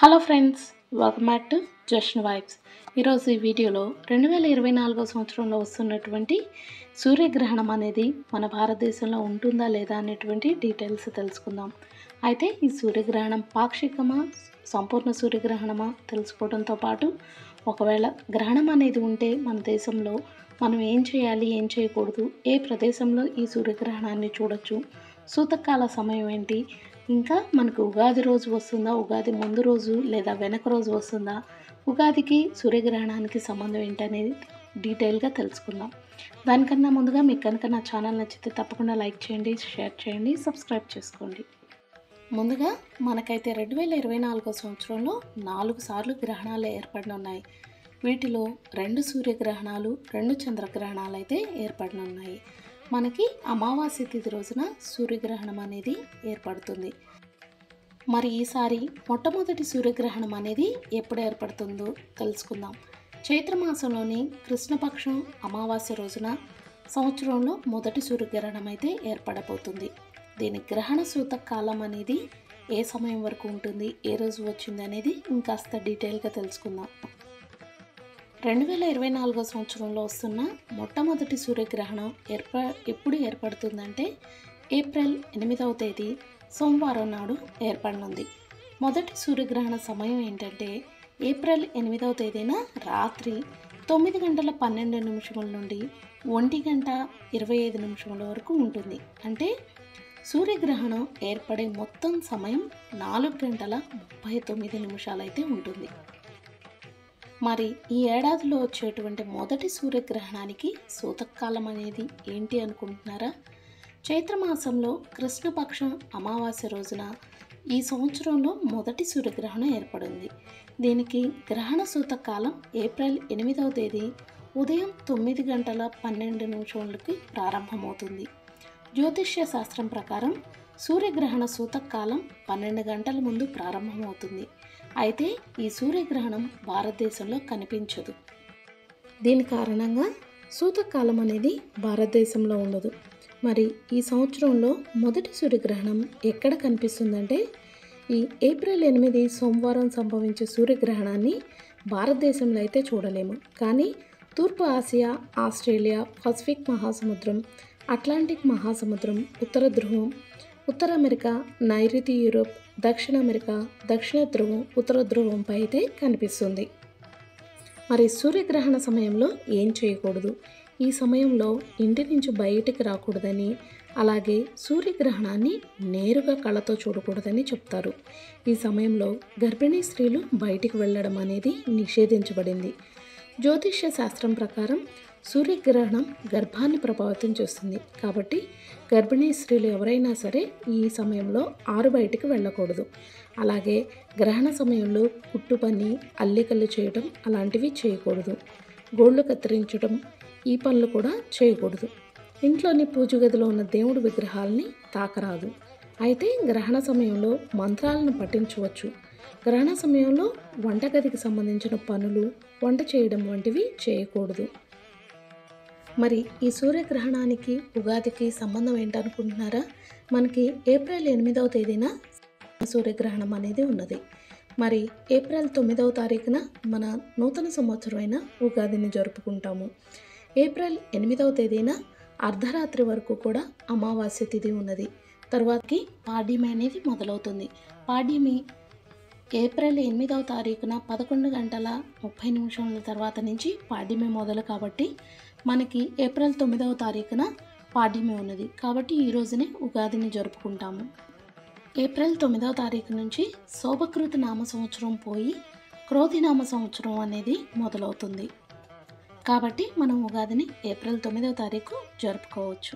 Hello friends, welcome back to just vibes. ఈరోజు ఈ వీడియోలో 2024 సంవత్సరంలో వస్తున్నటువంటి సూర్యగ్రహణం అనేది మన భారతదేశంలో ఉంటుందా లేదా అనేటువంటి డీటెయిల్స్ తెలుసుకుందాం. అయితే ఈ సూర్యగ్రహణం పాక్షికమా, సంపూర్ణ సూర్యగ్రహణమా తెలుసుకోవడంతో పాటు ఒకవేళ గ్రహణం అనేది ఉంటే మన దేశంలో మనం ఏం చేయాలి, ఏం చేయకూడదు, ఏ ప్రదేశంలో ఈ సూర్యగ్రహణాన్ని చూడొచ్చు, సూతకాల సమయం ఏంటి, ఇంకా మనకు ఉగాది రోజు వస్తుందా, ఉగాది ముందు రోజు లేదా వెనక రోజు వస్తుందా, ఉగాదికి సూర్యగ్రహణానికి సంబంధం ఏంటనేది డీటెయిల్గా తెలుసుకుందాం. దానికన్నా ముందుగా మీకు కనుక నా ఛానల్ నచ్చితే తప్పకుండా లైక్ చేయండి, షేర్ చేయండి, సబ్స్క్రైబ్ చేసుకోండి. ముందుగా మనకైతే 2024 సంవత్సరంలో 4 సార్లు గ్రహణాలు ఏర్పడనున్నాయి. వీటిలో 2 సూర్యగ్రహణాలు, 2 చంద్రగ్రహణాలు అయితే ఏర్పడనున్నాయి. మనకి అమావాస్య తిథి రోజున సూర్యగ్రహణం అనేది ఏర్పడుతుంది. మరి ఈసారి మొట్టమొదటి సూర్యగ్రహణం అనేది ఎప్పుడు ఏర్పడుతుందో తెలుసుకుందాం. చైత్రమాసంలోని కృష్ణపక్షం అమావాస్య రోజున సంవత్సరంలో మొదటి సూర్యగ్రహణం అయితే ఏర్పడబోతుంది. దీని గ్రహణ సూత కాలం అనేది ఏ సమయం వరకు ఉంటుంది, ఏ రోజు వచ్చింది అనేది ఇంకాస్త డీటెయిల్గా తెలుసుకుందాం. 2024 సంవత్సరంలో వస్తున్న మొట్టమొదటి సూర్యగ్రహణం ఎప్పుడు ఏర్పడుతుందంటే ఏప్రిల్ 8వ తేదీ సోమవారం నాడు ఏర్పడనుంది. మొదటి సూర్యగ్రహణ సమయం ఏంటంటే ఏప్రిల్ 8వ తేదీన రాత్రి 9 గంటల 12 నిమిషముల నుండి 1 గంట 25 నిమిషముల వరకు ఉంటుంది. అంటే సూర్యగ్రహణం ఏర్పడే మొత్తం సమయం 4 గంటల 39 నిమిషాలు అయితే ఉంటుంది. మరి ఈ ఏడాదిలో వచ్చేటువంటి మొదటి సూర్యగ్రహణానికి సూతకాలం అనేది ఏంటి అనుకుంటున్నారా? చైత్రమాసంలో కృష్ణపక్షం అమావాస్య రోజున ఈ సంవత్సరంలో మొదటి సూర్యగ్రహణం ఏర్పడింది. దీనికి గ్రహణ సూతకాలం ఏప్రిల్ 8వ తేదీ ఉదయం 9 గంటల 12 నిమిషాలకి ప్రారంభమవుతుంది. జ్యోతిష్య శాస్త్రం ప్రకారం సూర్యగ్రహణ సూతకాలం 12 గంటల ముందు ప్రారంభమవుతుంది. అయితే ఈ సూర్యగ్రహణం భారతదేశంలో కనిపించదు. దీని కారణంగా సూతకాలం అనేది భారతదేశంలో ఉండదు. మరి ఈ సంవత్సరంలో మొదటి సూర్యగ్రహణం ఎక్కడ కనిపిస్తుందంటే ఈ ఏప్రిల్ 8 సోమవారం సంభవించే సూర్యగ్రహణాన్ని భారతదేశంలో అయితే చూడలేము. కానీ తూర్పు ఆసియా, ఆస్ట్రేలియా, పసిఫిక్ మహాసముద్రం, అట్లాంటిక్ మహాసముద్రం, ఉత్తర ధ్రువం, ఉత్తర అమెరికా, నైరుతి యూరోప్, దక్షిణ అమెరికా, దక్షిణ ధ్రువం, ఉత్తర ధ్రువంపై అయితే కనిపిస్తుంది. మరి సూర్యగ్రహణ సమయంలో ఏం చేయకూడదు, ఈ సమయంలో ఇంటి నుంచి బయటికి రాకూడదని, అలాగే సూర్యగ్రహణాన్ని నేరుగా కళ్ళతో చూడకూడదని చెప్తారు. ఈ సమయంలో గర్భిణీ స్త్రీలు బయటికి వెళ్ళడం అనేది నిషేధించబడింది. జ్యోతిష్య శాస్త్రం ప్రకారం సూర్యగ్రహణం గర్భాన్ని ప్రభావితం చేస్తుంది. కాబట్టి గర్భిణీ స్త్రీలు ఎవరైనా సరే ఈ సమయంలో ఆరు బయటికి వెళ్ళకూడదు. అలాగే గ్రహణ సమయంలో కుట్టు పని, అల్లికలు చేయడం అలాంటివి చేయకూడదు. గోళ్ళు కత్తిరించడం ఈ పనులు కూడా చేయకూడదు. ఇంట్లోని పూజ గదిలో ఉన్న దేవుడి విగ్రహాలని తాకరాదు. అయితే గ్రహణ సమయంలో మంత్రాలను పఠించవచ్చు. గ్రహణ సమయంలో వంటగదికి సంబంధించిన పనులు, వంట చేయడం వంటివి చేయకూడదు. మరి ఈ సూర్యగ్రహణానికి ఉగాదికి సంబంధం ఏంటనుకుంటున్నారా? మనకి ఏప్రిల్ 8వ తేదీన సూర్యగ్రహణం అనేది ఉన్నది. మరి ఏప్రిల్ 9వ తారీఖున మన నూతన సంవత్సరమైన ఉగాదిని జరుపుకుంటాము. ఏప్రిల్ 8వ తేదీన అర్ధరాత్రి వరకు కూడా అమావాస్య తిథి ఉన్నది. తర్వాతకి పాడ్యమి అనేది మొదలవుతుంది. పాడ్యమి ఏప్రిల్ 8వ తారీఖున 11 గంటల 30 నిమిషాల తర్వాత నుంచి పాడ్యమి మొదలు. కాబట్టి మనకి ఏప్రిల్ 9వ తారీఖున పాడ్యమి ఉన్నది. కాబట్టి ఈ రోజునే ఉగాదిని జరుపుకుంటాము. ఏప్రిల్ 9వ తారీఖు నుంచి శోభకృత నామ సంవత్సరం పోయి క్రోధినామ సంవత్సరం అనేది మొదలవుతుంది. కాబట్టి మనం ఉగాదిని ఏప్రిల్ 9వ తారీఖు జరుపుకోవచ్చు.